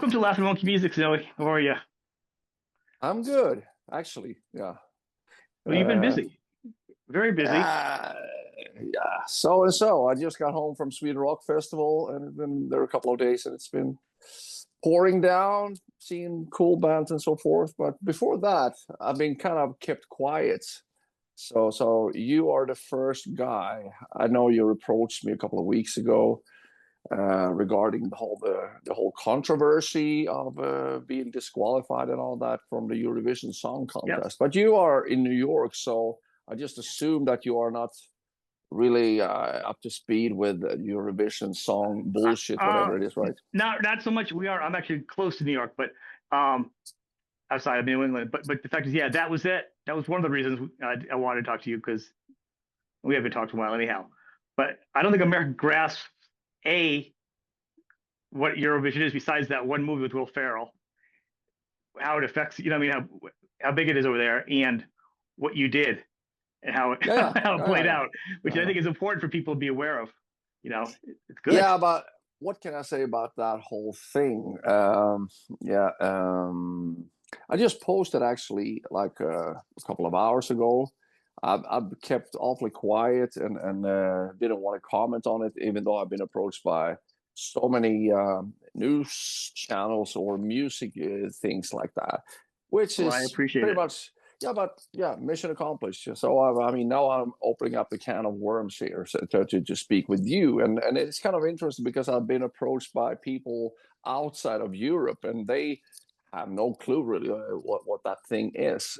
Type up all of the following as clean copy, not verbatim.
welcome to Laughing Monkey Music, Zoe. How are you? I'm good, actually. Yeah. Well, you've been Uh, busy, very busy. yeah. Yeah. So and so. I just got home from Sweden Rock Festival and I've been there a couple of days and it's been pouring down, seeing cool bands and so forth. But before that, I've been kind of kept quiet. So you are the first guy. I know you approached me a couple of weeks ago regarding the whole controversy of being disqualified and all that from the Eurovision Song Yep. Contest. But you are in New York, so I just assume that you are not really up to speed with Eurovision song bullshit, Uh, whatever it is, right? not so much. We are. I'm actually close to New York, but um, outside of New England. But the fact is, yeah, that was it. That was one of the reasons I wanted to talk to you because we haven't talked in a while, anyhow. But I don't think America grasps a what Eurovision is besides that one movie with Will Ferrell, how it affects. You know, what I mean, how big it is over there, and what you did. And how Yeah, yeah, how it yeah, yeah, played yeah. out, which I Yeah, think is important for people to be aware of. It's good. yeah, but what can I say about that whole thing? Yeah, I just posted actually like a couple of hours ago. I've kept awfully quiet and didn't want to comment on it, even though I've been approached by so many news channels or music things like that, which Well, I is appreciate pretty it. much yeah, but yeah, mission accomplished. So I mean, now I'm opening up the can of worms here so, to speak with you, and it's kind of interesting because I've been approached by people outside of Europe, and they have no clue really what that thing is.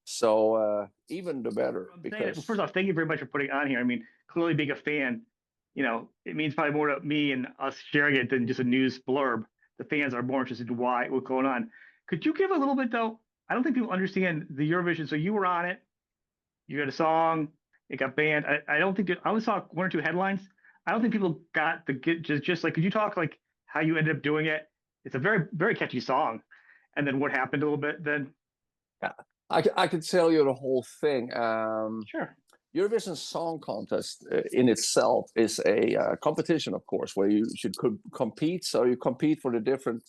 So even the better I'm saying it. Well, first because off, thank you very much for putting it on here. I mean, clearly being a fan, it means probably more to me and us sharing it than just a news blurb. The fans are more interested in what's going on. Could you give a little bit though? I don't think people understand the Eurovision. So you were on it. You had a song. It got banned. I don't think I only saw one or two headlines. I don't think people got the get just like. Could you talk like how you ended up doing it? It's a very very catchy song, and then what happened a little bit then. yeah, I could tell you the whole thing. Sure. Eurovision Song Contest in itself is a competition, of course, where you should compete. So you compete for the different,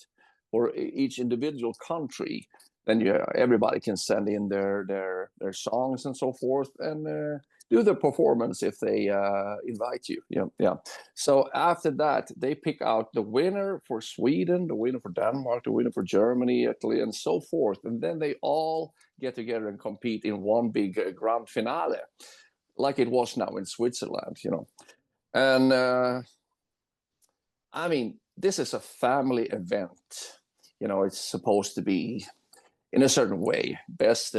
for each individual country. Then everybody can send in their songs and so forth, and do the performance if they invite you. Yeah, yeah. So after that, they pick out the winner for Sweden, the winner for Denmark, the winner for Germany, Italy, and so forth, and then they all get together and compete in one big grand finale like it was now in Switzerland. And I mean, this is a family event. It's supposed to be in a certain way, best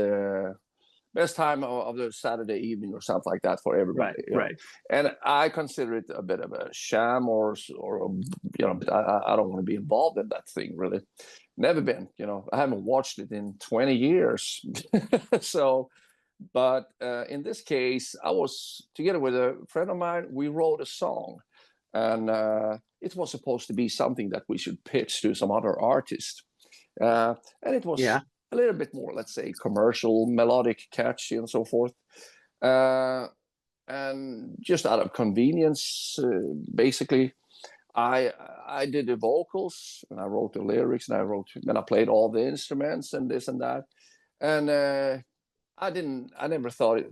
time of the Saturday evening or something like that for Right. everybody. Right. And I consider it a bit of a sham, or I don't want to be involved in that thing really. Never been. I haven't watched it in 20 years. So but in this case, I was together with a friend of mine. We wrote a song, and it was supposed to be something that we should pitch to some other artist. And it was Yeah. a little bit more, let's say, commercial, melodic, catchy, and so forth. Uh, and just out of convenience, basically, I did the vocals and I wrote the lyrics and I played all the instruments and this and that. And I never thought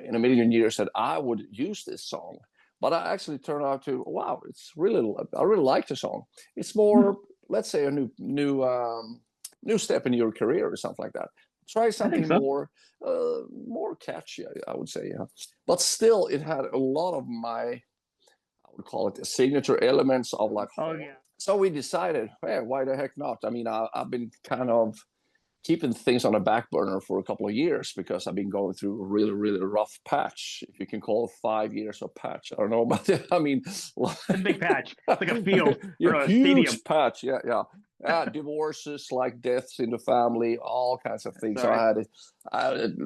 in a million years that I would use this song, but I actually turned out to wow, I really like the song. It's Hmm. more, let's say, a new step in your career or something like that. Try I think something so. more catchy, I would say, yeah. But still, it had a lot of my, I would call it the signature elements of like. Oh yeah. So we decided, hey, why the heck not? I mean, I've been kind of keeping things on a back burner for a couple of years because I've been going through a really, really rough patch. If you can call 5 years a patch, I don't know, but I mean, It's a big patch. It's like a field yeah, or a stadium. huge patch. Yeah, yeah. Divorces, like deaths in the family, all kinds of things. So Sorry. I had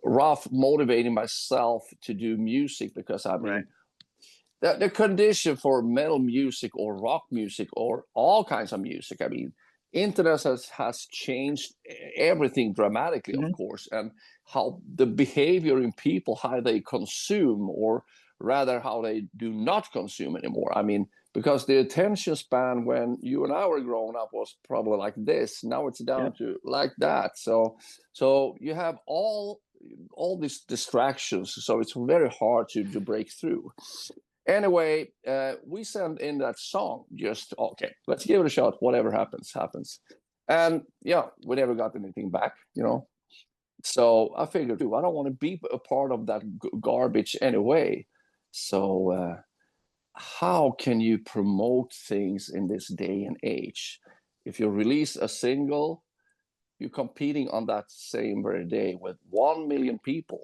rough motivating myself to do music because I Right. mean, the condition for metal music or rock music or all kinds of music. I mean, internet has changed everything dramatically, of Hmm. course, and how the behavior in people, how they consume, or rather how they do not consume anymore. I mean, because the attention span when you and I were growing up was probably like this. Now it's Yeah. down to like that. So you have all these distractions, so it's very hard to break through. Anyway, we sent in that song. Just okay, let's give it a shot. Whatever happens, happens. And yeah, we never got anything back. So I figured, I don't want to be a part of that garbage anyway. So how can you promote things in this day and age? If you release a single, you're competing on that same very day with 1 million people,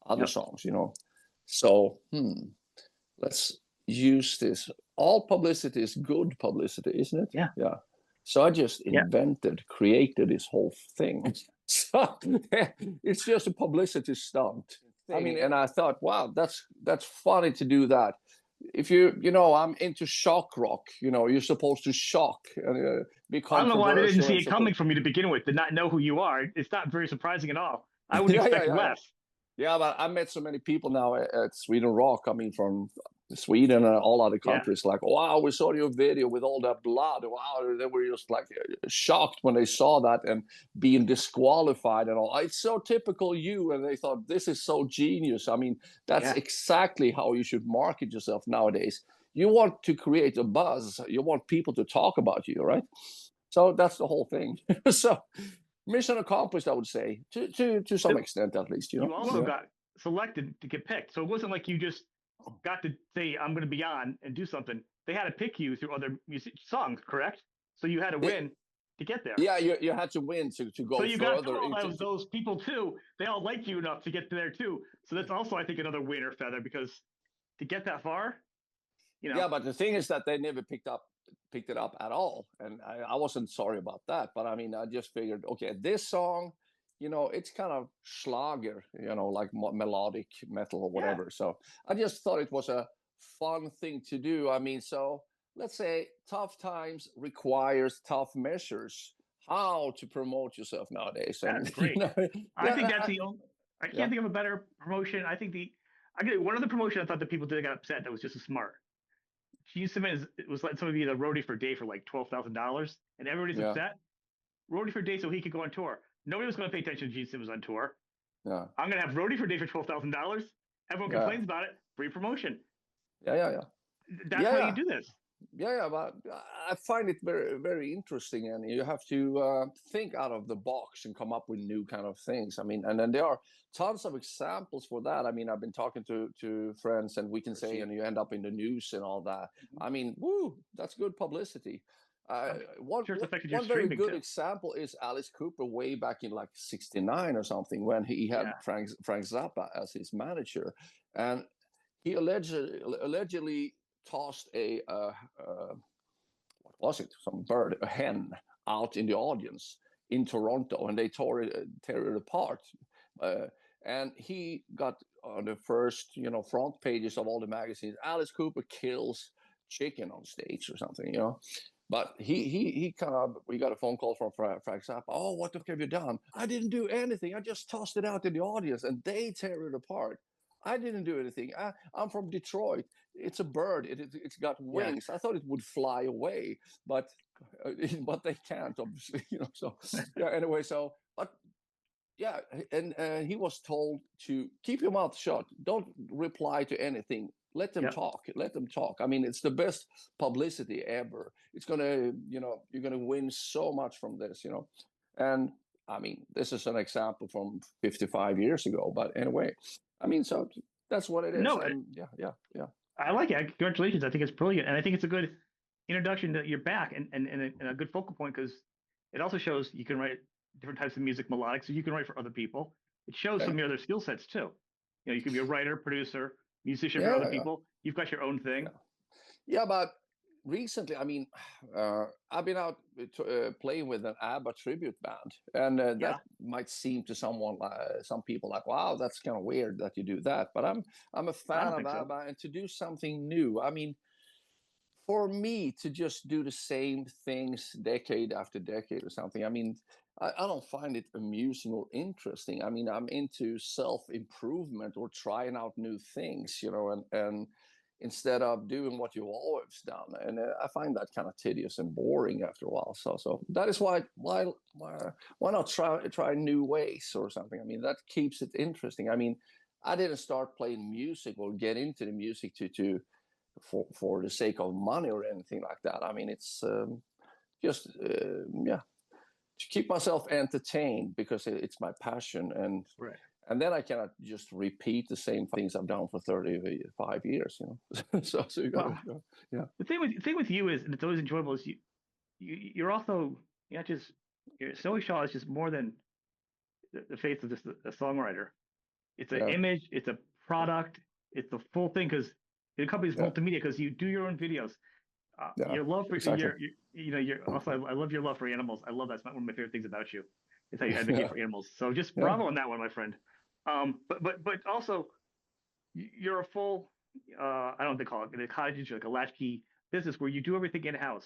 other songs, So let's use this. All publicity is good publicity, isn't it? Yeah. Yeah. So I just created this whole thing. So it's just a publicity stunt. I mean, and I thought, wow, that's funny to do that. If I'm into shock rock, you're supposed to shock and be controversial. I don't know why they didn't see it coming from you to begin with, to not know who you are. It's not very surprising at all. I would expect less. Yeah, but I met so many people now at Sweden Rock. I mean, from Sweden and all other countries, like, wow, we saw your video with all that blood. Wow, they were just like shocked when they saw that and being disqualified and all. It's so typical you. And they thought, this is so genius. I mean, that's exactly how you should market yourself nowadays. You want to create a buzz. You want people to talk about you, right? So that's the whole thing. So mission accomplished, I would say, to some extent at least. You also got selected to get picked, so it wasn't like you just got to say I'm going to be on and do something. They had to pick you through other songs, correct? So you had to win to get there. Yeah, you had to win to go further. So you got those people too. They all like you enough to get there too. So that's also, I think, another winner feather, because to get that far, Yeah, but the thing is that they never picked it up at all, and I wasn't sorry about that. But I mean, I just figured, okay, this song, it's kind of Schlager, like melodic metal or whatever. So I just thought it was a fun thing to do. I mean, so let's say tough times requires tough measures. How to promote yourself nowadays? That's great. I think that's I can't think of a better promotion. I think one other promotion I thought that people did got upset that was just as smart. Gene Simmons was letting somebody be the roadie for a day for like $12,000, and everybody's upset. Roadie for a day so he could go on tour. Nobody was going to pay attention to Gene Simmons on tour. Yeah. I'm going to have roadie for a day for $12,000. Everyone complains about it. Free promotion. Yeah. That's how you do this. Yeah, but I find it very, very interesting, and you have to think out of the box and come up with new kind of things. I mean, and then there are tons of examples for that. I mean, I've been talking to friends, and we can say, and you end up in the news and all that. I mean, that's good publicity. One very good example is Alice Cooper way back in like '69 or something, when he had Frank Zappa as his manager, and he allegedly tossed what was it? Some bird, a hen, out in the audience in Toronto, and they tear it apart. And he got on the first, front pages of all the magazines. Alice Cooper kills chicken on stage or something, But he we got a phone call from Frank Zappa. Oh, what have you done? I didn't do anything. I just tossed it out in the audience, and they tear it apart. I didn't do anything. I'm from Detroit. It's a bird. It's got wings. I thought it would fly away, but they can't, obviously. So anyway. So but yeah, and he was told to keep your mouth shut. Don't reply to anything. Let them talk. Let them talk. I mean, it's the best publicity ever. It's gonna, you're gonna win so much from this, And I mean, this is an example from 55 years ago. But anyway, I mean, so that's what it is. No, yeah. I like it. Congratulations. I think it's brilliant. And I think it's a good introduction to your back and a good focal point, because it also shows you can write different types of music, melodic, so you can write for other people. It shows some of your other skill sets too. You can be a writer, producer, musician for other people. You've got your own thing. Yeah, but recently, I mean, I've been out playing with an ABBA tribute band, and that might seem to some people like, wow, that's kind of weird that you do that. But I'm a fan of ABBA, and to do something new. I mean, for me to just do the same things decade after decade or something, I mean, I don't find it amusing or interesting. I mean, I'm into self-improvement or trying out new things, and instead of doing what you've always done. And I find that kind of tedious and boring after a while. So that is why not try new ways or something? I mean, that keeps it interesting. I mean, I didn't start playing music or get into the music for the sake of money or anything like that. I mean, it's just to keep myself entertained because it's my passion, and then I cannot just repeat the same things I've done for 35 years, you know. so you gotta, yeah. The thing with you is, and it's always enjoyable, is you're also not just Snowy Shaw is just more than the face of just a songwriter. It's an image, it's a product, it's the full thing because the company's multimedia because you do your own videos. Your love for I love your love for animals. I love that's one of my favorite things about you. Is how you advocate for animals. So just bravo on that one, my friend. But also you're a full I don't know what they call it, in a cottage, like a latchkey business where you do everything in house.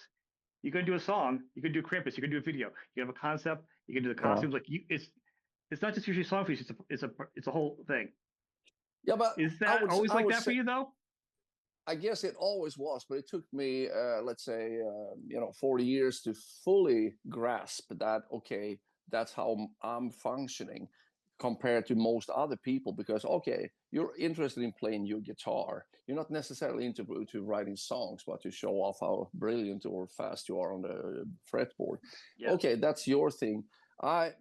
You're gonna do a song, you can do Krampus, you can do a video, you have a concept, you can do the costumes. Like it's not just usually song for you, it's a whole thing. Yeah, but is that always like that for you though? I guess it always was, but it took me, let's say, 40 years to fully grasp that, okay, that's how I'm functioning compared to most other people. Because, okay, you're interested in playing your guitar. You're not necessarily into writing songs, but to show off how brilliant or fast you are on the fretboard. Yeah. Okay, that's your thing. I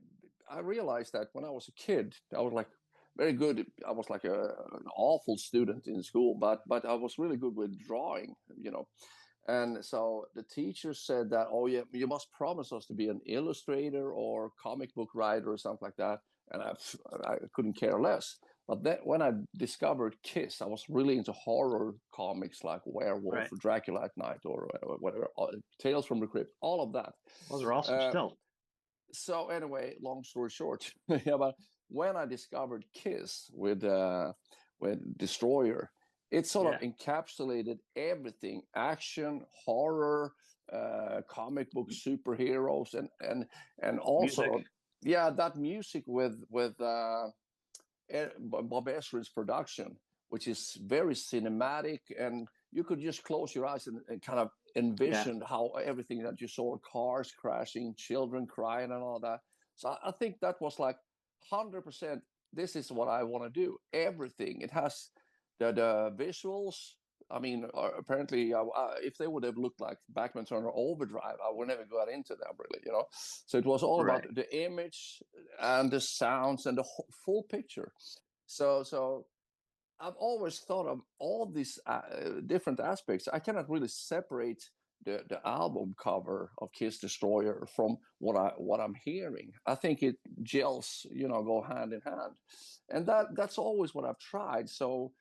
realized that when I was a kid, I was like, very good. I was like an awful student in school, but I was really good with drawing, you know. And so the teacher said that, oh yeah, you must promise us to be an illustrator or comic book writer or something like that. And I couldn't care less. But then when I discovered Kiss, I was really into horror comics like Werewolf or Dracula at Night or whatever, Tales from the Crypt, all of that. Those are awesome still. So anyway, long story short, yeah, but when I discovered Kiss with Destroyer, it sort of encapsulated everything: action, horror, comic book superheroes, and also music. That music with Bob Ezrin's production, which is very cinematic, and you could just close your eyes and kind of envision how everything that you saw, cars crashing, children crying, and all that. So I think that was like 100%. This is what I want to do. Everything. It has the visuals. I mean, apparently, if they would have looked like Bachman Turner Overdrive, I would never got into them really, you know. So it was all about the image and the sounds and the full picture. So I've always thought of all these different aspects. I cannot really separate the album cover of Kiss Destroyer from what I'm hearing. I think it gels, go hand in hand, and that's always what I've tried. So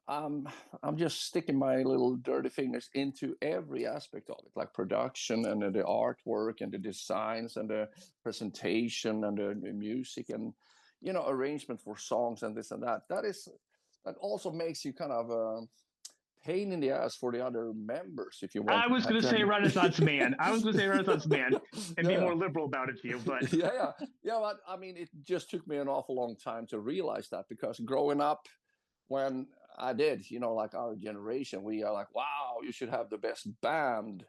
I'm just sticking my little dirty fingers into every aspect of it, like production and the artwork and the designs and the presentation and the music and arrangement for songs and this and that. That also makes you kind of a pain in the ass for the other members if you want. I was going to say Renaissance man. I was going to say Renaissance man and be more liberal about it to you, but yeah. But I mean, it just took me an awful long time to realize that, because growing up, when I did, like our generation, we are like, wow, you should have the best band.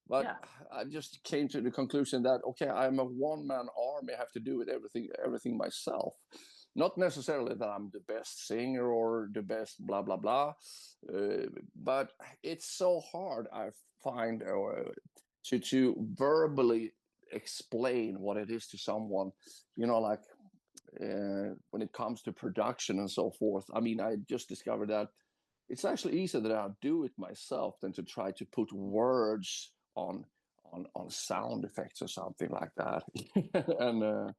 But I just came to the conclusion that, okay, I'm a one-man army. I have to do it everything myself. Not necessarily that I'm the best singer or the best blah, blah, blah. But it's so hard, I find, to verbally explain what it is to someone, like when it comes to production and so forth. I mean, I just discovered that it's actually easier that I do it myself than to try to put words on sound effects or something like that. And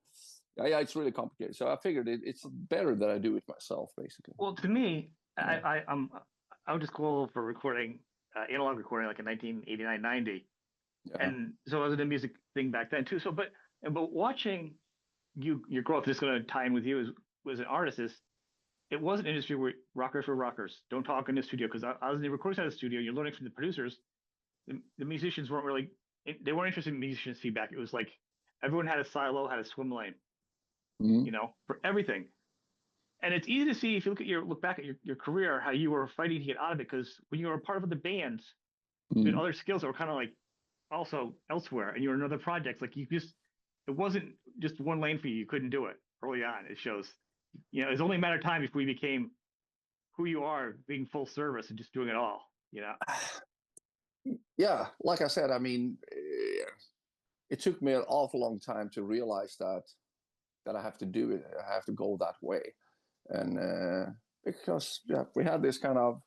it's really complicated. So I figured it's better that I do it myself, basically. Well, to me, I was just cool for recording analog recording like in 1989, 90, and so I was in a music thing back then too. So, but watching your growth, just going to tie in with you as an artist, it was an industry where rockers were rockers. Don't talk in the studio, because I was in the recording side of the studio. You're learning from the producers. The musicians weren't interested in musicians' feedback. It was like everyone had a silo, had a swim lane, for everything. And it's easy to see if you look back at your career, how you were fighting to get out of it. Because when you were a part of the bands, you had Mm. other skills that were kind of like also elsewhere, and you were in other projects. Like it wasn't just one lane for you. You couldn't do it early on. It shows. It's only a matter of time before you became who you are, being full service and just doing it all. Yeah, like I said, I mean, it took me an awful long time to realize that I have to do it. I have to go that way, and because we had this kind of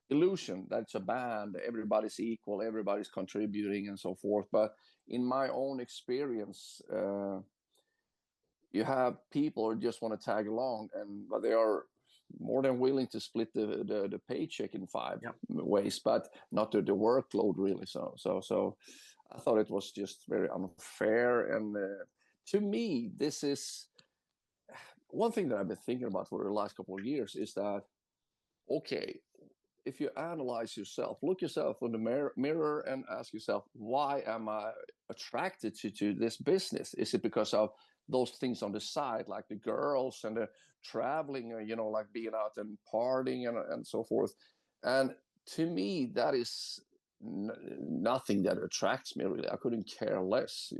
illusion that it's a band, everybody's equal, everybody's contributing, and so forth. But in my own experience, you have people who just want to tag along, but they are more than willing to split the paycheck in five Yep. ways, but not the workload really. So I thought it was just very unfair, and to me, this is one thing that I've been thinking about for the last couple of years is that, okay, if you analyze yourself, look yourself in the mirror and ask yourself, why am I attracted to this business? Is it because of those things on the side, like the girls and the traveling, like being out and partying and so forth? And to me, that is nothing that attracts me really. I couldn't care less.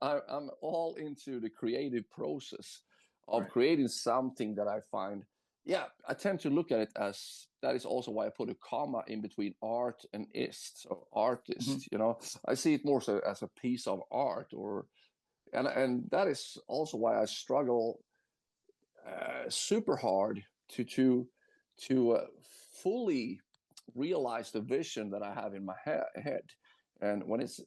I'm all into the creative process of creating something that I find. Yeah, I tend to look at it as that is also why I put a comma in between art and ist, or artist. I see it more so as a piece of art, and that is also why I struggle super hard to fully realize the vision that I have in my head, and when it's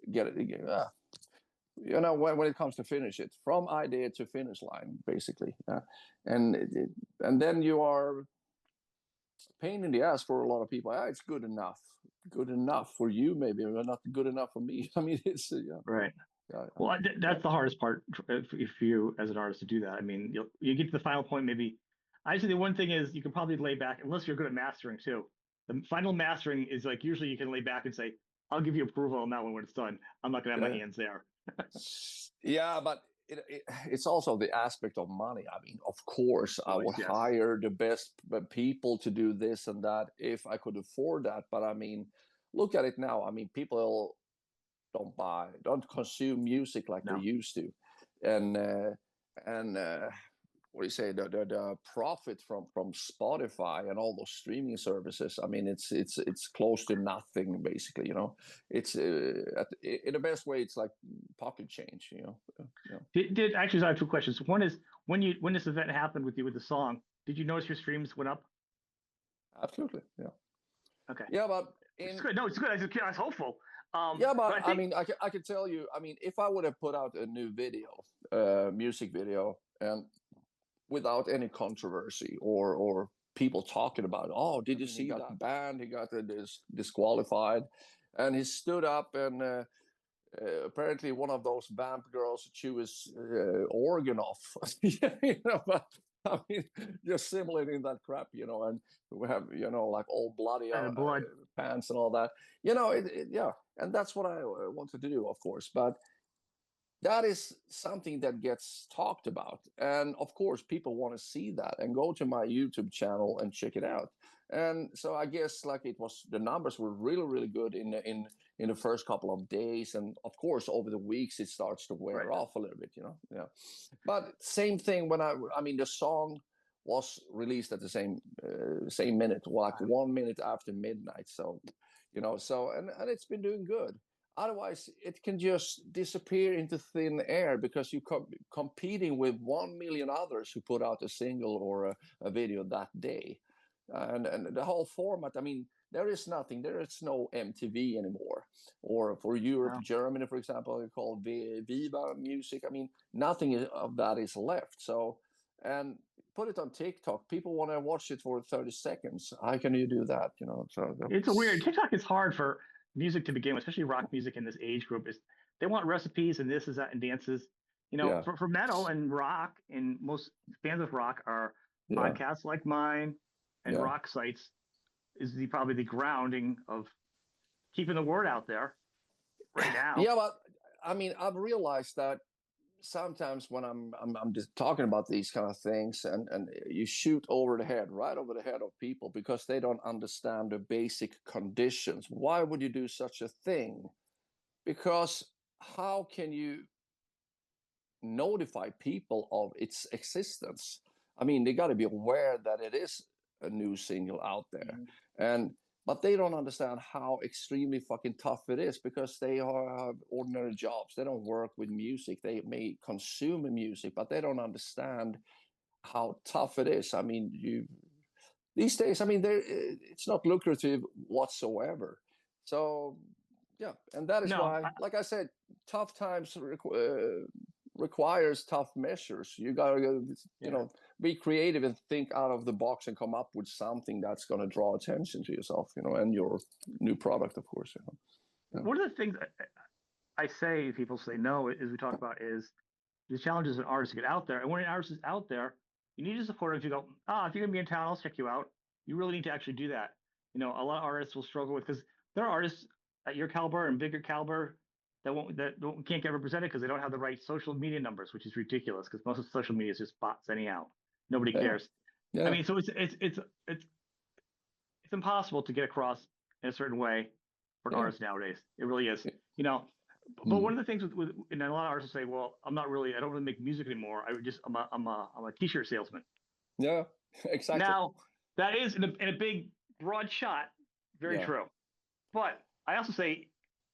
when it comes to finish it, from idea to finish line, basically, and then you are pain in the ass for a lot of people. It's good enough for you, maybe, but not good enough for me. I mean, it's Right. yeah, Well, that's the hardest part if you, as an artist, to do that. I mean, you get to the final point, maybe. I say the one thing is you can probably lay back, unless you're good at mastering too. The final mastering is like usually you can lay back and say, "I'll give you approval on that one when it's done. I'm not gonna have my hands there." yeah, but it's also the aspect of money. I mean, of course, I would Yes. hire the best people to do this and that if I could afford that. But I mean, look at it now. I mean, people don't consume music like they No. used to, and what do you say, the profit from Spotify and all those streaming services. I mean, it's close to nothing, basically. It's in the best way, it's like pocket change. Actually, I have two questions. One is when this event happened with you with the song, did you notice your streams went up? Absolutely, yeah. Okay. Yeah, but it's good. No, it's good. I was hopeful. yeah, but I think, mean, I can tell you. I mean, if I would have put out a new video, music video, and without any controversy or people talking about, oh, did you see that band? He got disqualified, and he stood up and apparently one of those vamp girls chew his organ off. But I mean, just simulating that crap, and we have, like all bloody blood. pants and all that, yeah, and that's what I wanted to do, of course, but that is something that gets talked about, and of course people want to see that and go to my YouTube channel and check it out. And so I guess like the numbers were really, really good in the first couple of days, and of course over the weeks it starts to wear off a little bit, yeah. But same thing when I mean, the song was released at the same minute, like 1 minute after midnight, so and it's been doing good. Otherwise, it can just disappear into thin air because you're competing with 1 million others who put out a single or a video that day. And the whole format, I mean, there is no MTV anymore. Or for Europe, Germany, for example, called Viva Music. I mean, nothing of that is left. So, and put it on TikTok. People want to watch it for 30 seconds. How can you do that? So It's a weird. TikTok is hard for music to begin with, especially rock music in this age group. Is they want recipes and this is that and dances. For metal and rock, and most fans of rock are podcasts like mine and rock sites is probably the grounding of keeping the word out there right now. Yeah, but I mean, I've realized that sometimes when I'm just talking about these kind of things, and you shoot over the head, right over the head of people, because they don't understand the basic conditions. Why would you do such a thing? Because how can you notify people of its existence? I mean, they got to be aware that it is a new single out there, and but they don't understand how extremely fucking tough it is, because they have ordinary jobs. They don't work with music. They may consume music, but they don't understand how tough it is. I mean, you these days, I mean, it's not lucrative whatsoever. So yeah, and that is No, why, like I said, tough times requires tough measures. You gotta be creative and think out of the box and come up with something that's going to draw attention to yourself, and your new product, of course. Yeah. one of the things I say, people say no, as we talk about, is the challenge is an artist to get out there. And when an artist is out there, you need to support them. If you go, if you're gonna be in town, I'll check you out. You really need to actually do that. A lot of artists will struggle with, because there are artists at your caliber and bigger caliber that can't get represented because they don't have the right social media numbers, which is ridiculous, because most of social media is just bots anyhow. Nobody cares. Yeah. I mean, so it's impossible to get across in a certain way for an artist nowadays. It really is. But one of the things with and a lot of artists say, well, I don't really make music anymore. I'm a t-shirt salesman. Yeah, exactly. Now that is in a big broad shot, very true. But I also say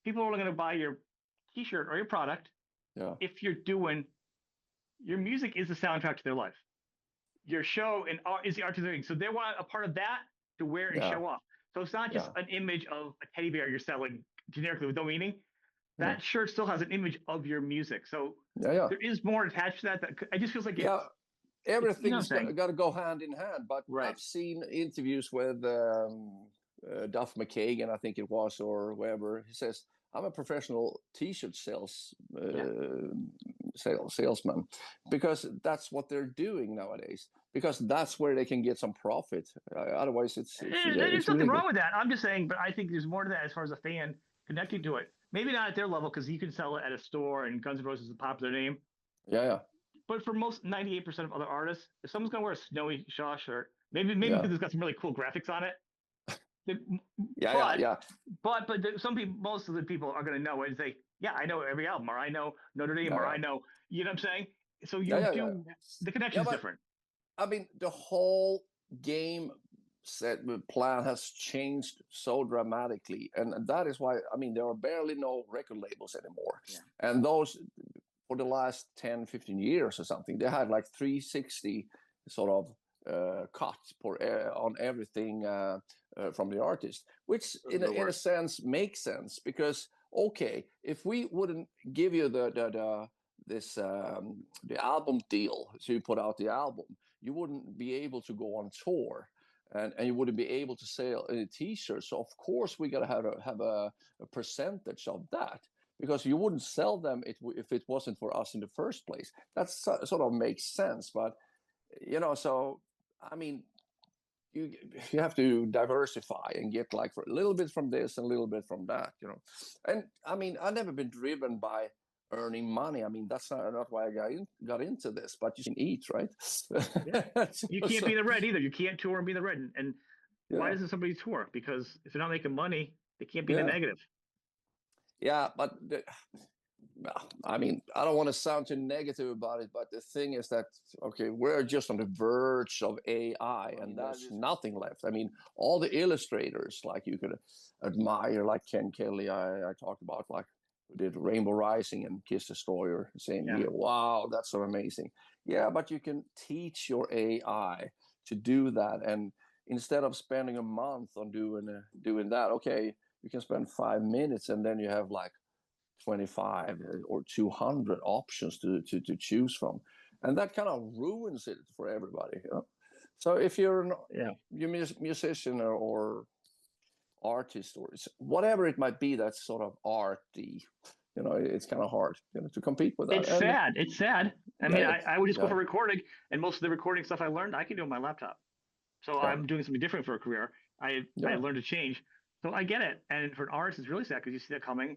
people are only going to buy your t-shirt or your product if you're doing your music is the soundtrack to their life. Your show and art is the art to their thing. So they want a part of that to wear and show off. So it's not just an image of a teddy bear you're selling generically with no meaning. That shirt still has an image of your music. So there is more attached to that. I just feels like everything's got to go hand in hand. But I've seen interviews with Duff McKagan, I think it was, or whoever. He says, I'm a professional t-shirt salesman, because that's what they're doing nowadays, because that's where they can get some profit. Otherwise, there's nothing wrong with that. I'm just saying, but I think there's more to that as far as a fan connecting to it. Maybe not at their level, because you can sell it at a store and Guns N' Roses is a popular name. Yeah. But for most 98% of other artists, if someone's gonna wear a snowy Shaw shirt, maybe because it's got some really cool graphics on it. But most of the people are gonna know it and say, yeah, I know every album, or I know Notre Dame, or I know, you know what I'm saying? So the connection's different. I mean, the whole game plan has changed so dramatically, and that is why, I mean, there are barely no record labels anymore. And those, for the last 10-15 years or something, they had like 360 sort of cut on everything from the artist, which in a sense makes sense, because if we wouldn't give you the album deal to put out the album, you wouldn't be able to go on tour, and you wouldn't be able to sell any t-shirts. So of course we got to have a percentage of that, because you wouldn't sell them if it wasn't for us in the first place. That sort of makes sense. But so I mean, you have to diversify and get like for a little bit from this and a little bit from that. And I mean, I've never been driven by earning money. I mean, that's not why I got into this, but you can eat, right? You can't be the red either. You can't tour and be the red. And why doesn't somebody tour? Because if they're not making money, they can't be the negative. Yeah, but I mean, I don't want to sound too negative about it, but the thing is that, we're just on the verge of AI, and there's nothing left. I mean, all the illustrators, like you could admire, like Ken Kelly, I talked about, like who did Rainbow Rising and Kiss Destroyer, saying, wow, that's so amazing. Yeah, but you can teach your AI to do that. And instead of spending a month on doing that, you can spend 5 minutes, and then you have like 25 or 200 options to choose from, and that kind of ruins it for everybody. So if you're musician or artist or whatever it might be, that's sort of arty, it's kind of hard to compete with that. It's sad. I mean, I would just go for recording, and most of the recording stuff I learned I can do on my laptop. So I'm doing something different for a career. I learned to change. So I get it. And for an artist, it's really sad, because you see that coming.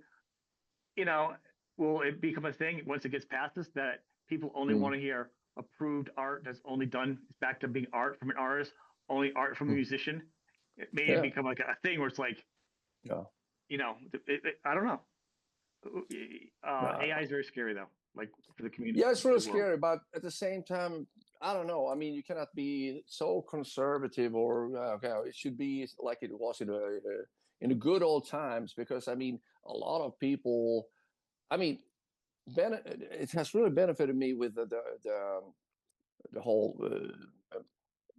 will it become a thing once it gets past this that people only Mm, want to hear approved art that's only done back to being art from an artist, only art from a mm. musician? It may Yeah, become like a thing where it's like, yeah, I don't know. yeah. AI is very scary though, like for the community, Yeah, it's for really the world. scary, but at the same time, I don't know. I mean, you cannot be so conservative, or okay, it should be like it was in the good old times. Because I mean, a lot of people. I mean, it has really benefited me with the whole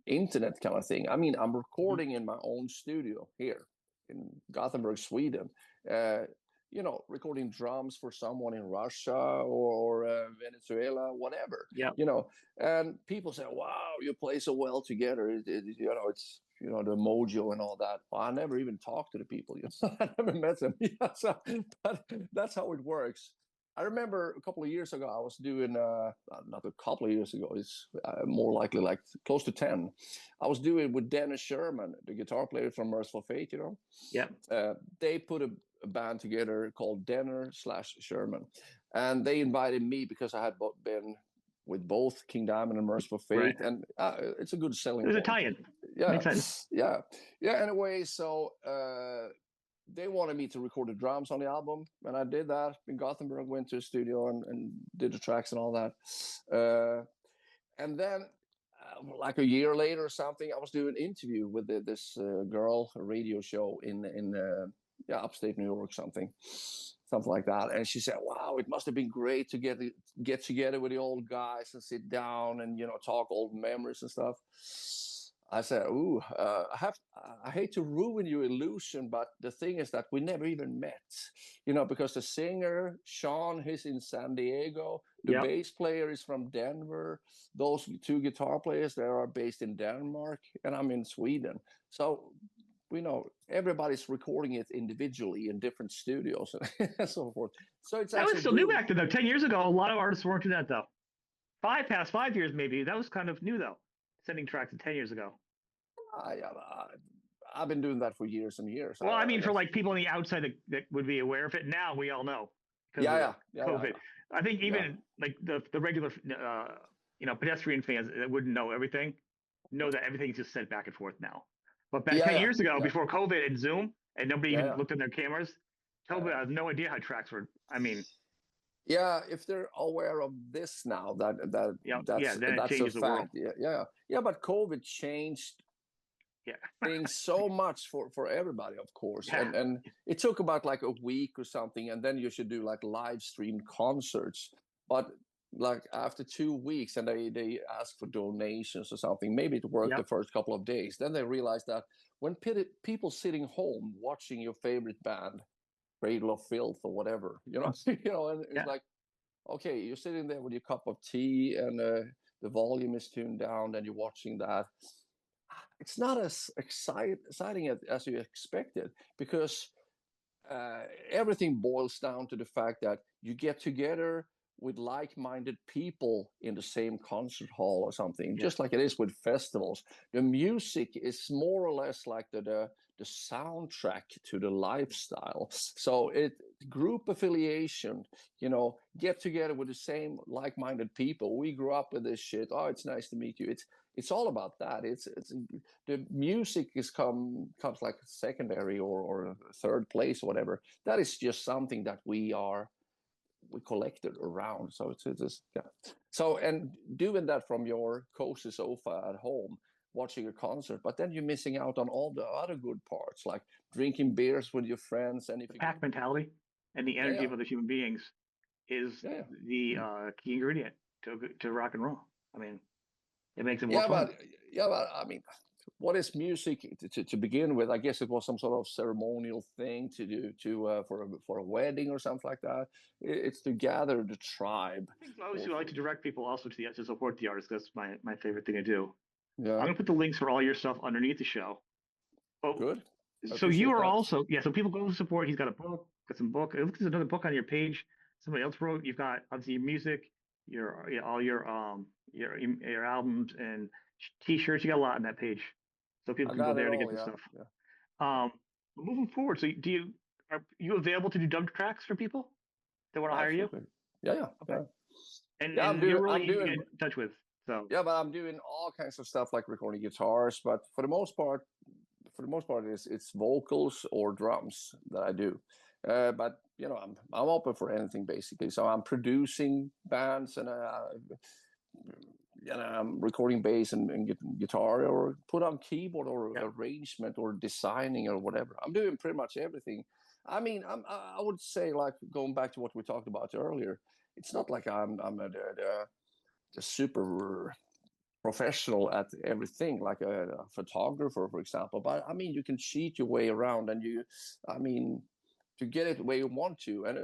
internet kind of thing. I mean, I'm Mhm. recording in my own studio here in Gothenburg, Sweden. Uh, recording drums for someone in Russia or Venezuela, whatever. Yeah. And people say, "Wow, you play so well together." It's the mojo and all that. Well, I never even talked to the people. I never met them. Yeah, but that's how it works. I remember a couple of years ago, I was doing, not a couple of years ago, it's more likely like close to 10. I was doing with Dennis Sherman, the guitar player from Mercyful Fate, Yeah. They put a band together called Denner/Sherman. And they invited me because I had been with both King Diamond and Mercyful Right. Fate. And it's a good It selling was point. Italian. Yeah, Makes sense. yeah, yeah. Anyway, so they wanted me to record the drums on the album, and I did that in Gothenburg. Went to a studio and did the tracks and all that. And then, like a year later or something, I was doing an interview with this girl, a radio show in yeah, upstate New York, something like that. And she said, "Wow, it must have been great to get together with the old guys and sit down and talk old memories and stuff." I said, "Ooh, I hate to ruin your illusion, but the thing is that we never even met, because the singer Sean, he's in San Diego, the Yep. bass player is from Denver, those two guitar players they are based in Denmark, and I'm in Sweden. So everybody's recording it individually in different studios and so forth. So it's That was actually still new good." back then, though. 10 years ago, a lot of artists weren't doing that, though. Past 5 years, maybe that was kind of new, though. Sending tracks 10 years ago. I've been doing that for years and years. Well, I mean, for like people on the outside that would be aware of it now, we all know because of Yeah, the yeah, yeah, yeah, COVID. I think yeah, even like the regular, pedestrian fans that wouldn't know everything know that everything's just sent back and forth now. But back yeah, 10 yeah, years ago, yeah, before COVID and Zoom, and nobody yeah, even yeah, looked at their cameras, yeah, COVID yeah. has no idea how tracks were. I mean, Yeah, if they're aware of this now, yeah, then it that's a changes the world. fact. Yeah, yeah, yeah. But COVID changed Yeah, things so much for everybody, of course. yeah, And it took about like a week or something, and then you should do like live stream concerts. But like after 2 weeks, and they ask for donations or something. Maybe it worked the yep, first couple of days. Then they realized that when people sitting home watching your favorite band, Cradle of Filth or whatever, and it's yeah. like, okay, you're sitting there with your cup of tea and the volume is tuned down, and you're watching that. It's not as exciting as you expected, because everything boils down to the fact that you get together with like-minded people in the same concert hall or something, Yeah. just like it is with festivals. The music is more or less like the soundtrack to the lifestyle. So it group affiliation, get together with the same like-minded people. We grew up with this shit. Oh, it's nice to meet you. It's all about that. It's the music comes like secondary or third place or whatever. That is just something that we collected around. So it's yeah. So, and doing that from your cozy sofa at home, watching a concert, but then you're missing out on all the other good parts, like drinking beers with your friends. And if The you can, pack mentality and the yeah, energy yeah, of other human beings is yeah, the yeah. key ingredient to rock and roll. I mean, it makes it more Yeah, fun. but I mean, what is music to begin with? I guess it was some sort of ceremonial thing to do for a wedding or something like that. It's to gather the tribe. I think I always For, like for to direct people also to support the artist. That's my favorite thing to do. I'm yeah, gonna put the links for all your stuff underneath the show. Oh, good. I so you appreciate are that. also, yeah. So people go to support. He's got a book, got some book. It looks like there's another book on your page. Somebody else wrote. You've got obviously your music, all your albums and t-shirts. You got a lot on that page, so people I can go got it there to get all. the Yeah, stuff. yeah, yeah. Moving forward, so are you available to do dump tracks for people? They want to hire you? Absolutely. Yeah. Okay. Yeah, And you're really easy to get in touch with. So yeah, but I'm doing all kinds of stuff like recording guitars, but for the most part, it's vocals or drums that I do. But I'm open for anything basically. So I'm producing bands and I'm recording bass and guitar or put on keyboard or yeah, arrangement or designing or whatever. I'm doing pretty much everything. I mean, I would say, like, going back to what we talked about earlier, it's not like I'm the super professional at everything, like a photographer, for example. But I mean, you can cheat your way around, and I mean, to get it where you want to, and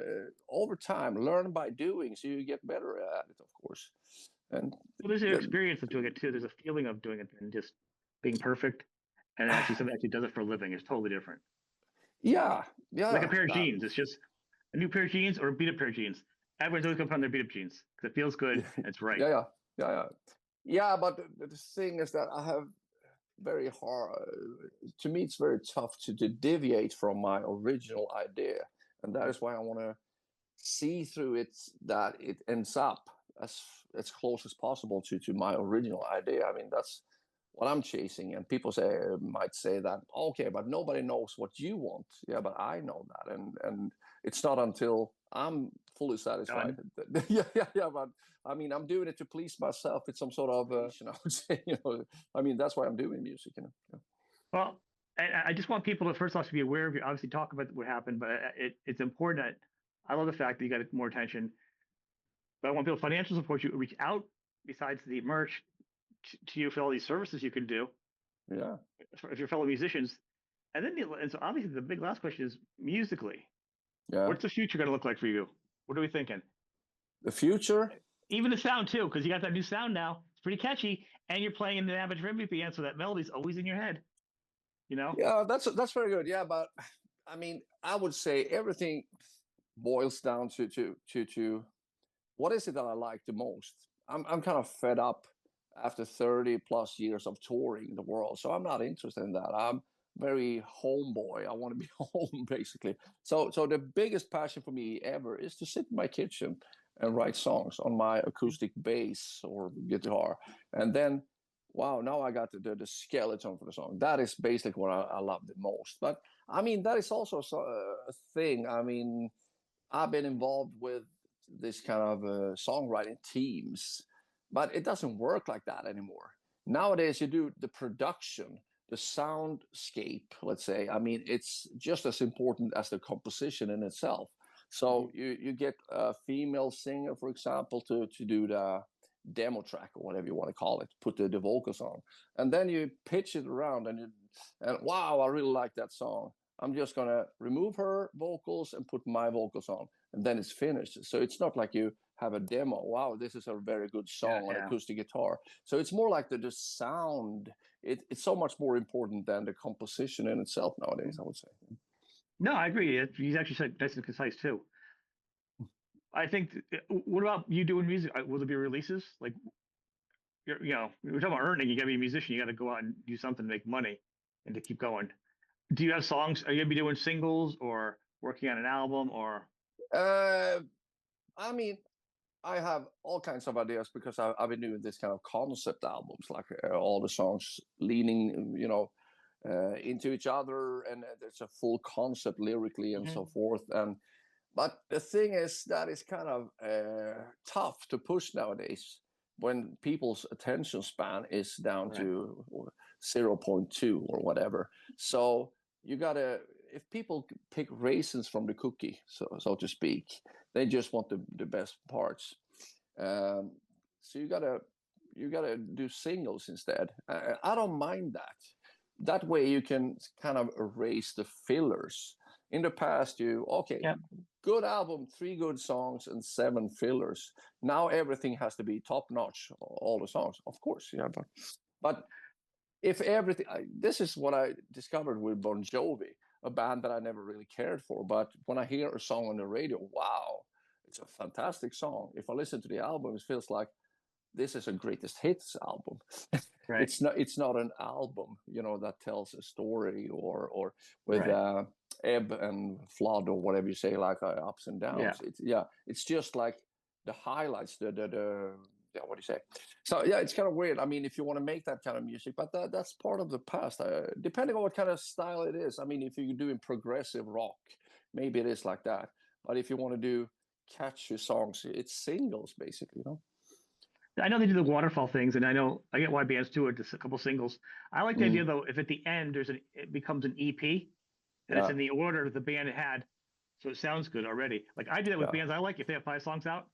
over time, learn by doing, so you get better at it, of course. And well, there's an the, experience of doing it too. There's a feeling of doing it and just being perfect, and actually somebody actually does it for a living is totally different. yeah, Like a yeah, pair of jeans, it's just a new pair of jeans or a beat up pair of jeans. Everyone's always gonna put on their beat up jeans because it feels good and it's right. yeah, yeah. But the thing is that I have very hard. To me, it's very tough to deviate from my original idea, and that is why I want to see through it that it ends up as close as possible to my original idea. I mean, that's what I'm chasing. And people might say that, okay, but nobody knows what you want. Yeah, but I know that, and it's not until I'm fully satisfied. Yeah. But I mean, I'm doing it to please myself. It's some sort of I would say. I mean, that's why I'm doing music. Yeah. Well, and I just want people to first off to be aware of you. Obviously, talk about what happened, but it's important that I love the fact that you got more attention. But I want people financial support you reach out besides the merch to you for all these services you can do. Yeah. If your fellow musicians, and so obviously the big last question is musically. Yeah. What's the future going to look like for you? What are we thinking? The future. Even the sound too, because you got that new sound now. It's pretty catchy, and you're playing in the average RMBPN, so that melody's always in your head. Yeah, that's very good. Yeah, but I mean, I would say everything boils down to what is it that I like the most. I'm kind of fed up after 30 plus years of touring the world, so I'm not interested in that. I'm very homeboy. I want to be home basically. So the biggest passion for me ever is to sit in my kitchen and write songs on my acoustic bass or guitar, and then wow, now I got the skeleton for the song. That is basically what I love the most. But I mean, that is also a thing. I mean, I've been involved with this kind of songwriting teams, but it doesn't work like that anymore. Nowadays, you do the production, the soundscape, let's say. I mean, it's just as important as the composition in itself. So you get a female singer, for example, to do the demo track or whatever you want to call it, put the vocals on, and then you pitch it around, and wow, I really like that song. I'm just gonna remove her vocals and put my vocals on, and then it's finished. So it's not like you have a demo. Wow, this is a very good song on acoustic guitar. So it's more like the sound. It's so much more important than the composition in itself nowadays, I would say. No, I agree. He's actually said nice and concise too. I think. What about you doing music? Will there be releases? Like, we're talking about earning. You got to be a musician. You got to go out and do something to make money and to keep going. Do you have songs? Are you gonna be doing singles or working on an album or? I mean, I have all kinds of ideas because I've been doing this kind of concept albums, like all the songs leaning, into each other, and there's a full concept lyrically and so forth. But the thing is that it's kind of tough to push nowadays when people's attention span is down to 0.2 or whatever. So you gotta, if people pick raisins from the cookie, so to speak, they just want the best parts. So you gotta do singles instead. I don't mind that. That way you can kind of erase the fillers. In the past, good album, 3 good songs and 7 fillers. Now everything has to be top notch, all the songs, of course. Yeah, but if everything, this is what I discovered with Bon Jovi, a band that I never really cared for. But when I hear a song on the radio, wow, it's a fantastic song. If I listen to the album, it feels like this is a greatest hits album. Right. It's not an album, you know, that tells a story or with Right. ebb and flood or whatever you say, like ups and Yeah. downs. It's just like the highlights, the yeah, what do you say? So yeah, it's kind of weird. I mean, if you want to make that kind of music, but that's part of the past. Depending on what kind of style it is. I mean, if you're doing progressive rock, maybe it is like that. But if you want to do catchy songs, it's singles basically, you know. I know they do the waterfall things, and I get why bands do it. Just a couple singles. I like the idea Mm, though, if at the end it becomes an EP, and it's yeah, in the order that the band had, so it sounds good already. Like I do that with yeah, bands I like. If they have 5 songs out,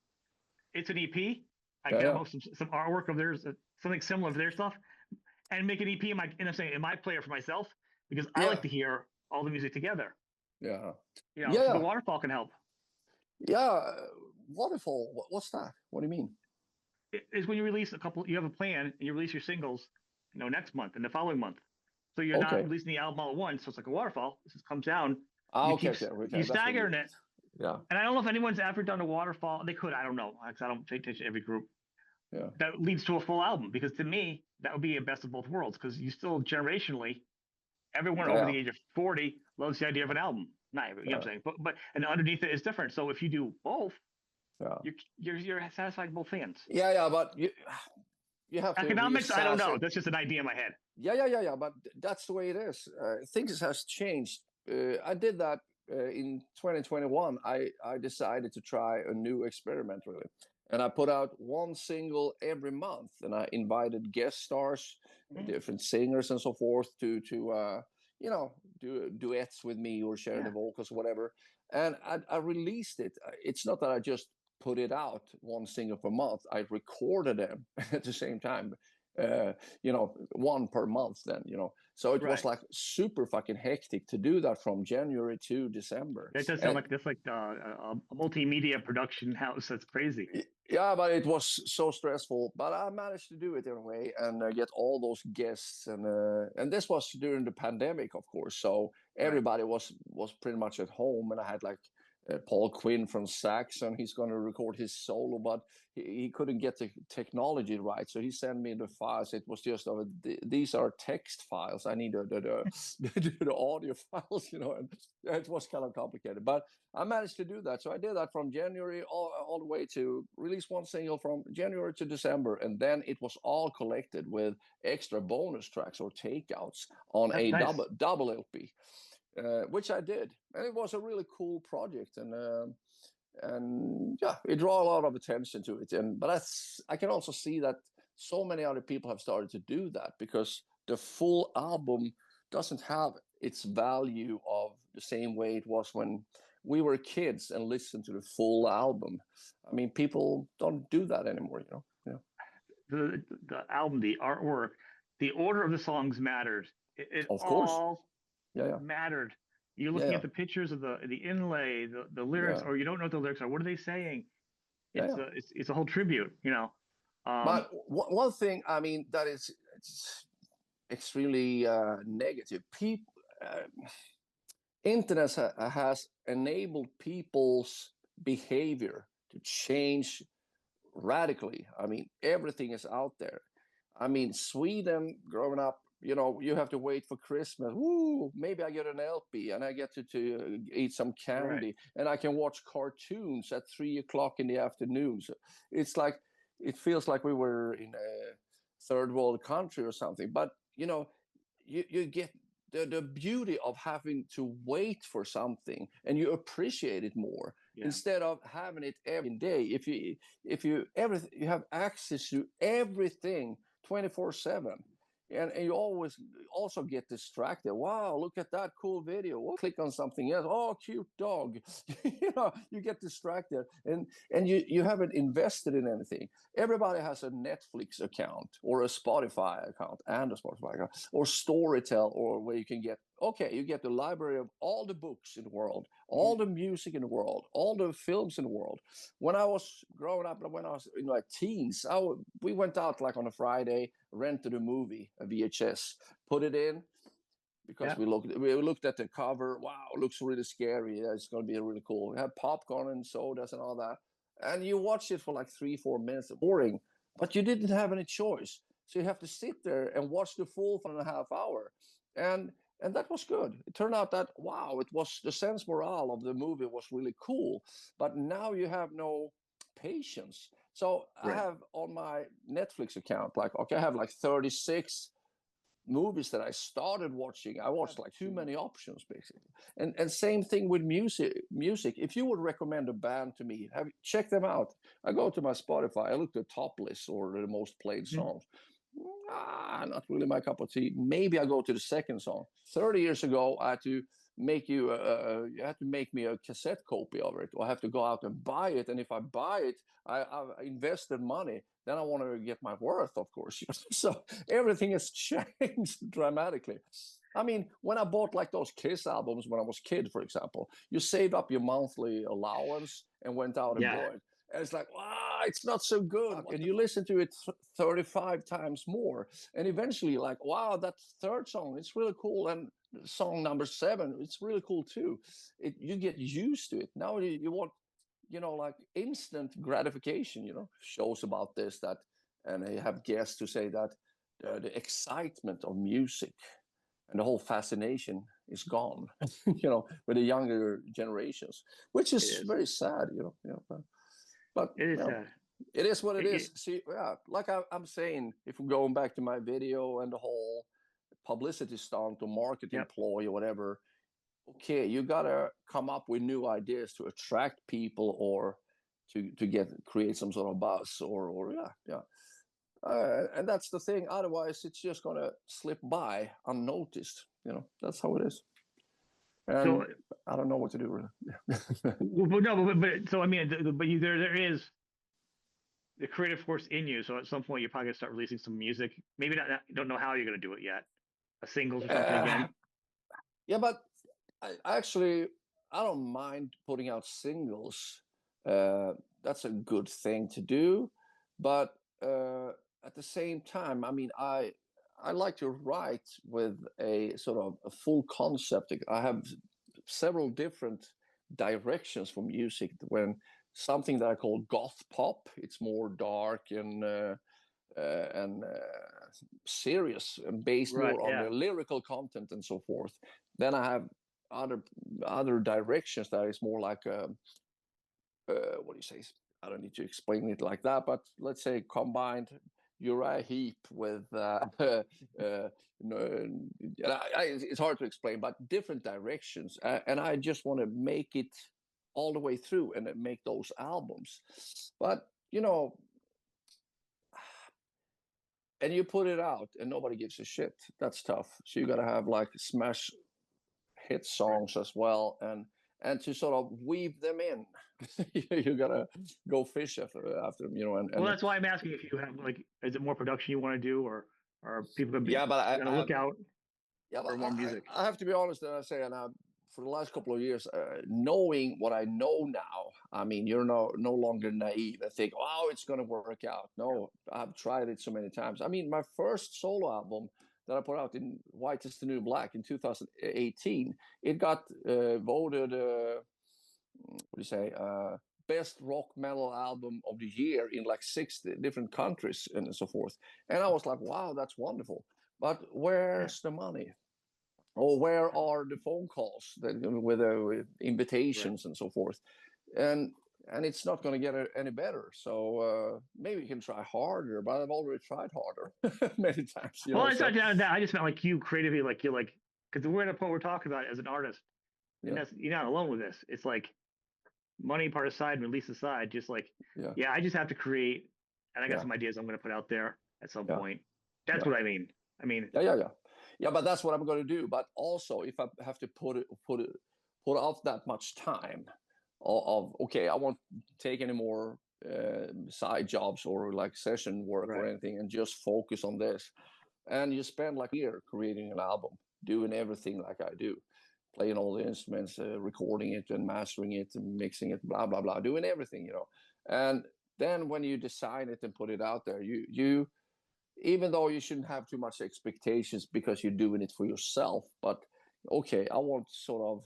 it's an EP. I yeah, can yeah, have some artwork of theirs, something similar of their stuff, and make an EP in my player for myself because I like yeah, to hear all the music together. yeah, So the yeah, waterfall can help. yeah. Waterfall. What's that? What do you mean? Is when you release you have a plan and you release your singles, next month and the following month. So you're not Okay. releasing the album all at once. So it's like a waterfall. It just comes down. Ah, You okay, keep okay, you okay. That's what you stagger mean. it. Yeah, And I don't know if anyone's ever done a waterfall. They could. I don't know. Because I don't pay attention to every group yeah, that leads to a full album. Because to me, that would be a best of both worlds. Because you still generationally, everyone over yeah, the age of 40 loves the idea of an album. Not, you know what I'm yeah, saying? But and underneath it is different. So if you do both, yeah. you're satisfying both fans. Yeah, yeah, but you have to Economics, I don't reassess know. it. That's just an idea in my head. Yeah. But that's the way it is. Things has changed. I did that in 2021. I decided to try a new experiment really, and I put out one single every month, and I invited guest stars, Mhm. different singers and so forth to you know, do duets with me or share the Yeah. vocals, whatever. And I released it. It's not that I just put it out one single per month. I recorded them at the same time, uh, you know, one per month then, you know. So it was Right. like super fucking hectic to do that from January to December. That does sound And like a multimedia production house. That's crazy. yeah, but it was so stressful. But I managed to do it in a way and get all those guests. And this was during the pandemic, of course. So Right. everybody was pretty much at home. And I had like Paul Quinn from sax, and he's going to record his solo, but he couldn't get the technology right. So he sent me the files. It was just, these are text files. I need the audio files, you know, and it was kind of complicated. But I managed to do that. So I did that from January all the way to release one single from January to December. And then it was all collected with extra bonus tracks or takeouts on That's a nice. double LP. Which I did, and it was a really cool project, and yeah, it drew a lot of attention to it. And but I can also see that so many other people have started to do that because the full album doesn't have its value of the same way it was when we were kids and listened to the full album. I mean, people don't do that anymore, you know. Yeah, The album, the artwork, the order of the songs mattered. It of course. all Yeah, yeah, mattered. You're yeah, looking yeah, at the pictures of the inlay, the lyrics, yeah, or you don't know what the lyrics are. What are they saying? yeah, yeah. It's a whole tribute, But one thing, I mean, that is it's extremely negative. People, internet has enabled people's behavior to change radically. I mean, everything is out there. I mean, Sweden, growing up, you know, you have to wait for Christmas. Woo, maybe I get an LP and I get to eat some Right. candy and I can watch cartoons at 3 o'clock in the afternoon. So it's like, it feels like we were in a third world country or something. But, you know, you get the beauty of having to wait for something and you appreciate it more Yeah. instead of having it every day. You have access to everything 24/7, and you always also get distracted. Wow, look at that cool video. We'll click on something else. Oh, cute dog. You know, you get distracted and you haven't invested in anything. Everybody has a Netflix account or a Spotify account and a Spotify account or Storytel, or where you can get, okay, you get the library of all the books in the world, all Mhm. the music in the world, all the films in the world. When I was growing up, when I was in my teens, we went out like on a Friday, rented a movie, a VHS, put it in, because Yeah. we looked at the cover. Wow, it looks really scary. Yeah, it's going to be really cool. We had popcorn and sodas and all that, and you watch it for like 3-4 minutes, boring, but you didn't have any choice. So you have to sit there and watch the full 1.5 hour. And that was good. It turned out that, wow, it was the sense morale of the movie was really cool. But now you have no patience. So I Right. have on my Netflix account, like, okay, I have like 36 movies that I started watching. I watched like too many options basically. And same thing with music. If you would recommend a band to me, check them out. I go to my Spotify, I look at the top list or the most played Mhm. songs. Not really my cup of tea. Maybe I go to the second song. 30 years ago, I had to make you had to make me a cassette copy of it, or I have to go out and buy it. And if I buy it, I invested money. Then I want to get my worth, of course. So everything has changed dramatically. I mean, when I bought like those Kiss albums when I was a kid, for example, you saved up your monthly allowance and went out and Yeah. bought it. And it's like, wow, it's not so good. And you listen to it 35 times more. And eventually, like, wow, that third song, it's really cool. And song number 7, it's really cool too. You get used to it. Now you want, like instant gratification, shows about this, that, and I have guests to say that the excitement of music and the whole fascination is gone, with the younger generations, which It is is. very sad, but It is sad. it is what it It- is. See, yeah, like I'm saying, if we're going back to my video and the whole publicity stunt or marketing Yep. ploy or whatever, okay, you gotta come up with new ideas to attract people or to create some sort of buzz or yeah. And that's the thing. Otherwise, it's just gonna slip by unnoticed. That's how it is. And So, I don't know what to do really. well, no, but so I mean, but there is the creative force in you. So at some point, you're probably gonna start releasing some music. Maybe not. You don't know how you're gonna do it yet. A singles or something uh, again. yeah, but I don't mind putting out singles. That's a good thing to do, but at the same time, I mean, I like to write with a sort of a full concept. I have several different directions for music. When something that I call goth pop, it's more dark and serious and based Right. more on Yeah. the lyrical content and so forth. Then I have other directions that is more like what do you say? I don't need to explain it like that, but let's say combined Uriah Heep with it's hard to explain, but different directions, and I just want to make it all the way through and make those albums. But and you put it out and nobody gives a shit. That's tough. So you got to have like smash hit Right. songs as well, and to sort of weave them in. You gotta go fish after them, Well, and that's why I'm asking if you have like, is it more production you want to do, or are people gonna be yeah, but gonna look out yeah, for but more music? I have to be honest, and I say, and for the last couple of years, knowing what I know now, I mean, you're no longer naive and think, oh, it's going to work out. No, I've tried it so many times. I mean, my first solo album that I put out in White is the New Black in 2018, it got voted, what do you say, best rock metal album of the year in like 6 different countries and so forth. And I was like, wow, that's wonderful. But Yeah. where's the money? Or where are the phone calls with Right. invitations and so forth? And it's not going to get any better. So maybe you can try harder, but I've already tried harder many times. Well, it's So not that. I just meant like you creatively, like you're like, because we're at a point we're talking about it as an artist, and yeah, that's, you're not alone with this. It's like money part aside, release aside. Just like, yeah, yeah, I just have to create, and I got yeah, some ideas I'm gonna put out there at some yeah, point. That's yeah, what I mean. I mean, yeah. But that's what I'm going to do. But also, if I have to put off that much time of okay, I won't take any more side jobs or like session work or right. anything, and just focus on this. And you spend like a year creating an album, doing everything like I do, playing all the instruments, recording it and mastering it and mixing it, blah blah blah, doing everything, and then when you design it and put it out there, you even though you shouldn't have too much expectations because you're doing it for yourself, but okay, I want sort of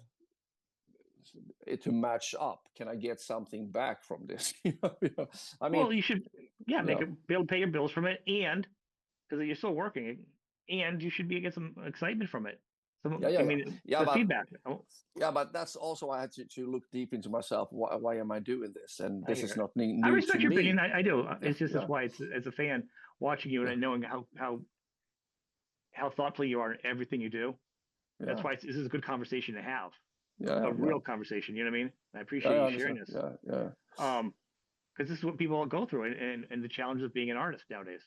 it to match up. Can I get something back from this? I mean, Well, you should, yeah, yeah, be able to pay your bills from it, and because you're still working, and you should be getting some excitement from it. Some, Yeah, yeah, I yeah, mean, yeah. the But feedback. Oh, yeah, but that's also I had to look deep into myself. Why am I doing this? And I this hear is it. not I new to respect your opinion. me. I do. Yeah, It's just that's yeah, why it's as a fan watching you yeah, and knowing how thoughtful you are in everything you do. That's yeah, why this is a good conversation to have, yeah, a yeah. real conversation. You know what I mean? I Yeah, appreciate I you sharing understand. this. Yeah, yeah. Because this is what people go through, and the challenges of being an artist nowadays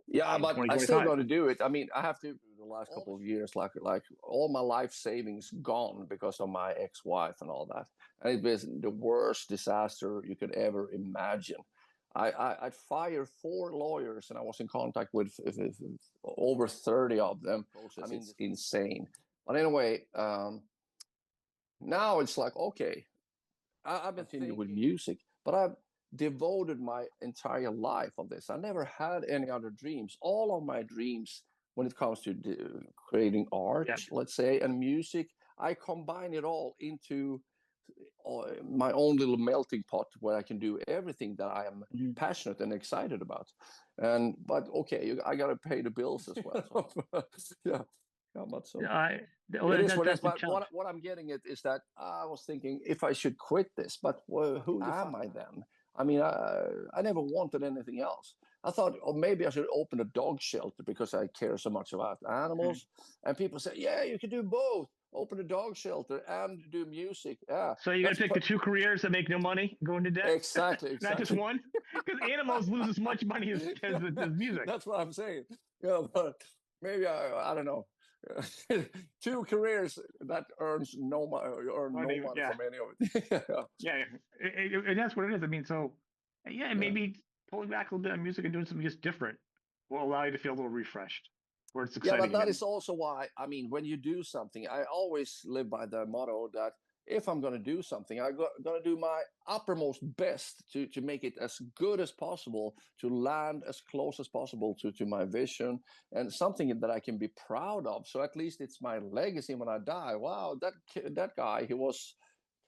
Yeah, in but I still 2025. got to do it. I mean, I have to. The last couple of years, like all my life savings gone because of my ex-wife and all that, and it was the worst disaster you could ever imagine. I'd fired 4 lawyers, and I was in contact with over 30 of them. I mean, it's insane. But anyway, now it's like okay, I've been thinking with music, but I've devoted my entire life on this. I never had any other dreams. All of my dreams, when it comes to creating art, Yeah. let's say, and music, I combine it all into my own little melting pot where I can do everything that I am Mhm. passionate and excited about. And but okay, I gotta pay the bills as well. So, yeah, yeah, but so. Well, It is what it is, that's the but challenge. what I'm getting at is that I was thinking if I should quit this, but well, who am I then? I mean, I never wanted anything else. I thought, oh, maybe I should open a dog shelter because I care so much about Mhm. animals. And people say, yeah, you can do both. Open a dog shelter and do music. Yeah, So you're gonna that's pick the two careers that make no money, go into debt, exactly, not just exactly. one, because animals lose as much money as music. That's what I'm saying. Yeah, but maybe I don't know. Two careers that earn no Money, money yeah, from any of it. yeah, and that's what it is. I mean, so yeah, and Yeah. maybe pulling back a little bit on music and doing something just different will allow you to feel a little refreshed, where it's Yeah, but exciting that again. is also why, I mean, when you do something, I always live by the motto that if I'm going to do something, I'm going to do my uppermost best to make it as good as possible, to land as close as possible to my vision and something that I can be proud of. So at least it's my legacy when I die. Wow, that guy, he was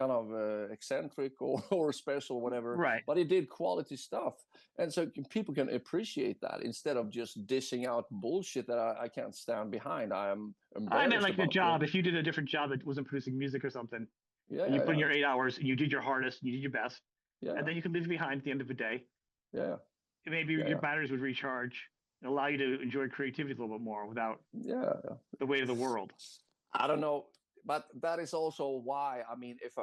kind of eccentric or special, whatever, Right. but he did quality stuff. And so people can appreciate that instead of just dishing out bullshit that I can't stand behind. I am I meant embarrassed like the about. job. If you did a different job that wasn't producing music or something, Yeah, and you yeah, put in yeah, your 8 hours and you did your hardest, and you did your best, and yeah, then you could leave behind at the end of the day. yeah, Maybe yeah, your yeah, batteries would recharge and allow you to enjoy creativity a little bit more without yeah, yeah. the weight of the world. I don't know, but that is also why. I mean, if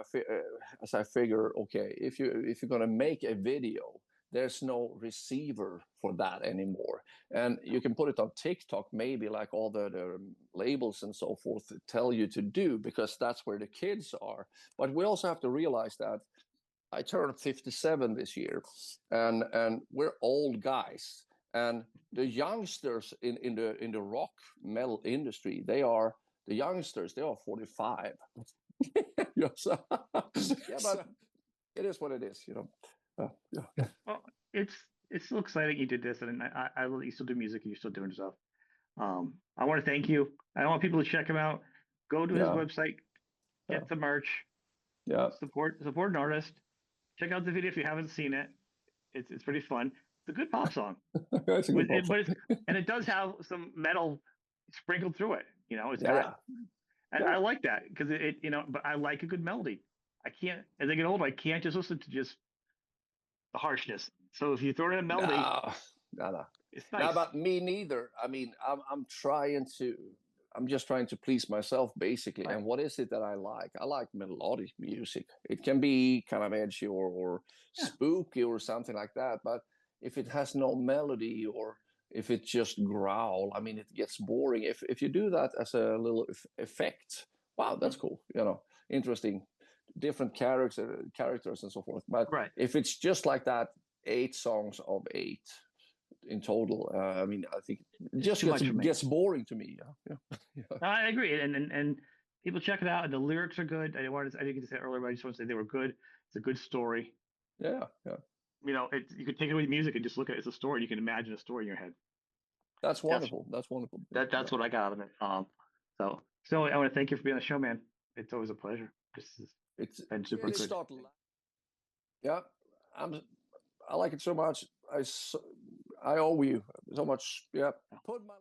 as I figure, okay, if you're gonna make a video, there's no receiver for that anymore, and you can put it on TikTok, maybe like all the labels and so forth tell you to do because that's where the kids are. But we also have to realize that I turned 57 this year, and we're old guys, and the youngsters in the rock metal industry, the youngsters, they are 45. Yes. Yeah, but it is what it is, you know. Yeah. Well, it's it's still exciting you did this, and I love that you still do music and you're still doing stuff. I want to thank you. I want people to check him out. Go to his Yeah. website, Yeah. get the merch, Yeah. support an artist. Check out the video if you haven't seen it. It's pretty fun. It's a good pop song. It's a good pop song. And it does have some metal sprinkled through it. You know, it's Yeah, got, yeah. and Yeah. I like that because but I like a good melody. I can't, as I get older, I can't just listen to just the harshness. So if you throw in a melody, No, no, no. it's No, nice. but me neither. I mean, I'm just trying to please myself basically. Right. And what is it that I like? I like melodic music. It can be kind of edgy or Yeah. spooky or something like that. But if it has no melody or if it just growl, I mean, it gets boring. If you do that as a little effect, wow, that's cool. You know, interesting, different characters and so forth. But Right. if it's just like that, 8 songs of 8 in total. I mean, I think it It's just too much for me. gets boring to me. Yeah, yeah, I agree. And people check it out. And the lyrics are good. I didn't get to say it earlier, but I just want to say they were good. It's a good story. yeah, yeah. You know, you could take it away with music and just look at it as a story. You can imagine a story in your head. That's That's wonderful. That's wonderful. that's what I got out of it. So I want to thank you for being a show, man. It's always a pleasure. This has It's been super really good. start. Yeah, I'm. I like it so much. I owe you so much. Yeah. Put my